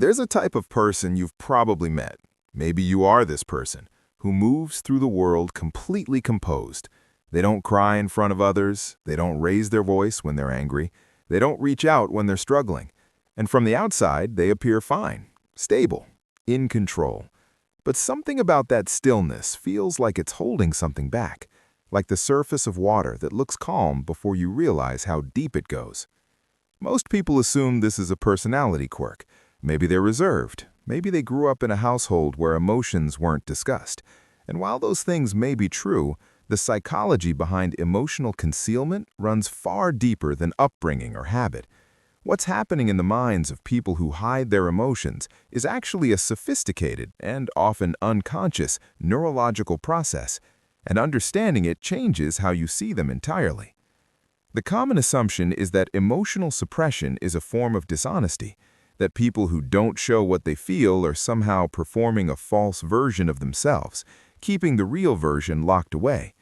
There's a type of person you've probably met. Maybe you are this person who moves through the world completely composed. They don't cry in front of others. They don't raise their voice when they're angry. They don't reach out when they're struggling. And from the outside, they appear fine, stable, in control. But something about that stillness feels like it's holding something back, like the surface of water that looks calm before you realize how deep it goes. Most people assume this is a personality quirk. Maybe they're reserved. Maybe they grew up in a household where emotions weren't discussed. And while those things may be true, the psychology behind emotional concealment runs far deeper than upbringing or habit. What's happening in the minds of people who hide their emotions is actually a sophisticated and often unconscious neurological process, and understanding it changes how you see them entirely. The common assumption is that emotional suppression is a form of dishonesty, that people who don't show what they feel are somehow performing a false version of themselves, keeping the real version locked away.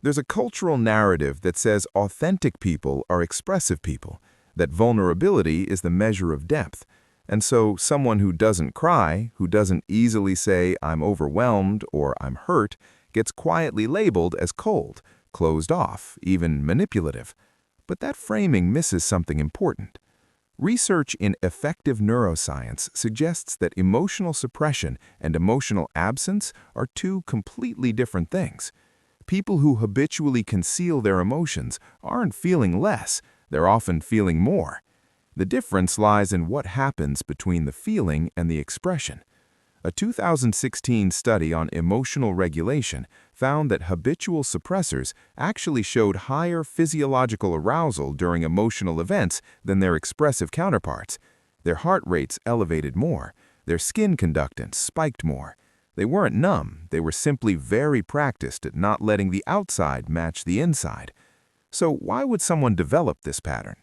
There's a cultural narrative that says authentic people are expressive people, that vulnerability is the measure of depth, and so someone who doesn't cry, who doesn't easily say, "I'm overwhelmed" or "I'm hurt," gets quietly labeled as cold, closed off, even manipulative. But that framing misses something important. Research in affective neuroscience suggests that emotional suppression and emotional absence are two completely different things. People who habitually conceal their emotions aren't feeling less, they're often feeling more. The difference lies in what happens between the feeling and the expression. A 2016 study on emotional regulation found that habitual suppressors actually showed higher physiological arousal during emotional events than their expressive counterparts. Their heart rates elevated more. Their skin conductance spiked more. They weren't numb. They were simply very practiced at not letting the outside match the inside. So why would someone develop this pattern?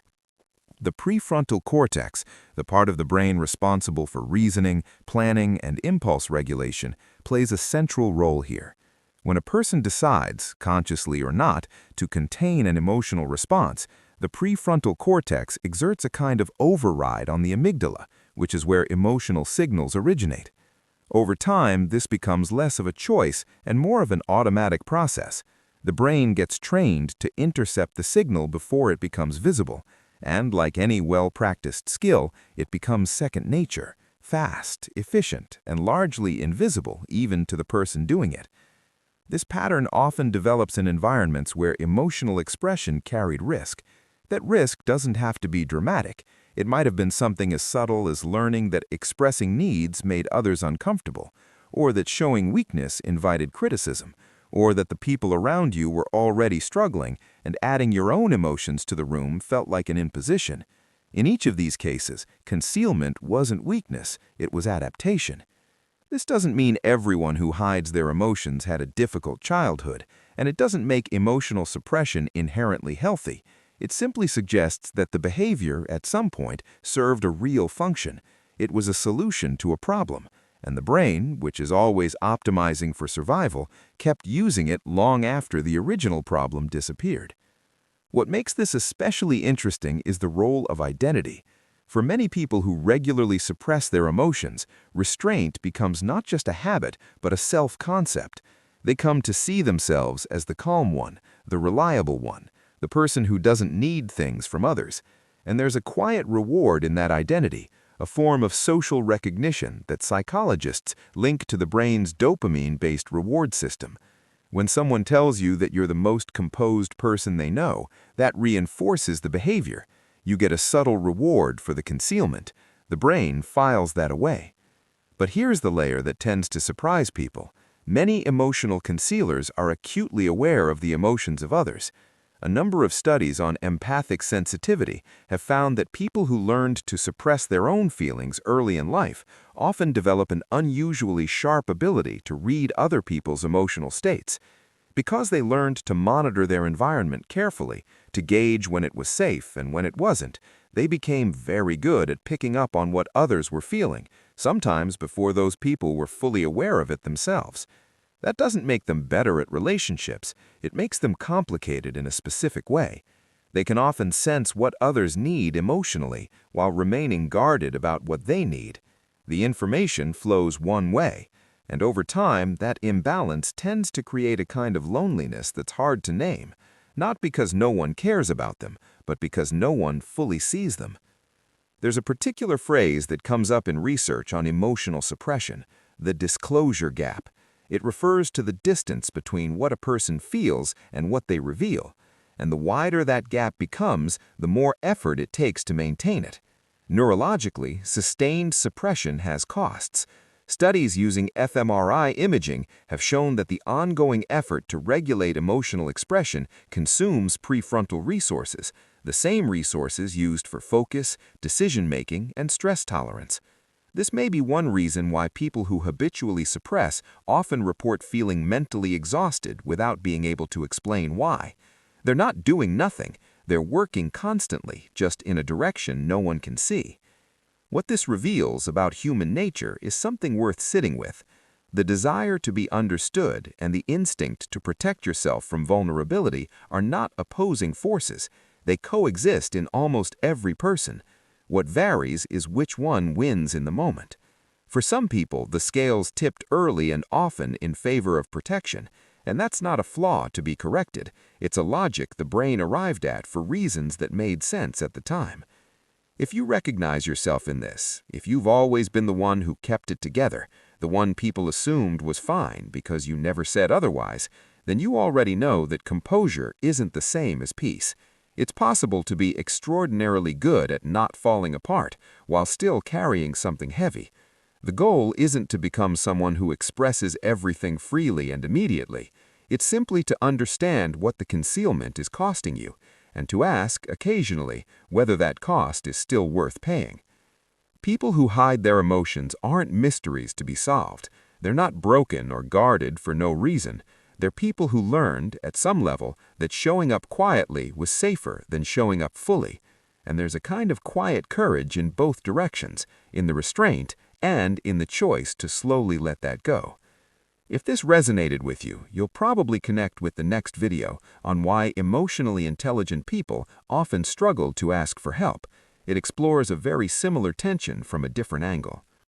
The prefrontal cortex, the part of the brain responsible for reasoning, planning, and impulse regulation, plays a central role here. When a person decides, consciously or not, to contain an emotional response, the prefrontal cortex exerts a kind of override on the amygdala, which is where emotional signals originate. Over time, this becomes less of a choice and more of an automatic process. The brain gets trained to intercept the signal before it becomes visible. And like any well-practiced skill, it becomes second nature, fast, efficient, and largely invisible even to the person doing it. This pattern often develops in environments where emotional expression carried risk. That risk doesn't have to be dramatic. It might have been something as subtle as learning that expressing needs made others uncomfortable, or that showing weakness invited criticism, or that the people around you were already struggling, and adding your own emotions to the room felt like an imposition. In each of these cases, concealment wasn't weakness, it was adaptation. This doesn't mean everyone who hides their emotions had a difficult childhood, and it doesn't make emotional suppression inherently healthy. It simply suggests that the behavior, at some point, served a real function. It was a solution to a problem. And the brain, which is always optimizing for survival, kept using it long after the original problem disappeared. What makes this especially interesting is the role of identity. For many people who regularly suppress their emotions, restraint becomes not just a habit, but a self-concept. They come to see themselves as the calm one, the reliable one, the person who doesn't need things from others. And there's a quiet reward in that identity, a form of social recognition that psychologists link to the brain's dopamine-based reward system. When someone tells you that you're the most composed person they know, that reinforces the behavior. You get a subtle reward for the concealment. The brain files that away. But here's the layer that tends to surprise people. Many emotional concealers are acutely aware of the emotions of others. A number of studies on empathic sensitivity have found that people who learned to suppress their own feelings early in life often develop an unusually sharp ability to read other people's emotional states. Because they learned to monitor their environment carefully, to gauge when it was safe and when it wasn't, they became very good at picking up on what others were feeling, sometimes before those people were fully aware of it themselves. That doesn't make them better at relationships. It makes them complicated in a specific way. They can often sense what others need emotionally while remaining guarded about what they need. The information flows one way, and over time, that imbalance tends to create a kind of loneliness that's hard to name, not because no one cares about them, but because no one fully sees them. There's a particular phrase that comes up in research on emotional suppression, the disclosure gap. It refers to the distance between what a person feels and what they reveal, and the wider that gap becomes, the more effort it takes to maintain it. Neurologically, sustained suppression has costs. Studies using fMRI imaging have shown that the ongoing effort to regulate emotional expression consumes prefrontal resources, the same resources used for focus, decision-making, and stress tolerance. This may be one reason why people who habitually suppress often report feeling mentally exhausted without being able to explain why. They're not doing nothing, they're working constantly, just in a direction no one can see. What this reveals about human nature is something worth sitting with. The desire to be understood and the instinct to protect yourself from vulnerability are not opposing forces. They coexist in almost every person. What varies is which one wins in the moment. For some people, the scales tipped early and often in favor of protection, and that's not a flaw to be corrected. It's a logic the brain arrived at for reasons that made sense at the time. If you recognize yourself in this, if you've always been the one who kept it together, the one people assumed was fine because you never said otherwise, then you already know that composure isn't the same as peace. It's possible to be extraordinarily good at not falling apart while still carrying something heavy. The goal isn't to become someone who expresses everything freely and immediately. It's simply to understand what the concealment is costing you, and to ask, occasionally, whether that cost is still worth paying. People who hide their emotions aren't mysteries to be solved. They're not broken or guarded for no reason. They're people who learned, at some level, that showing up quietly was safer than showing up fully. And there's a kind of quiet courage in both directions, in the restraint and in the choice to slowly let that go. If this resonated with you, you'll probably connect with the next video on why emotionally intelligent people often struggle to ask for help. It explores a very similar tension from a different angle.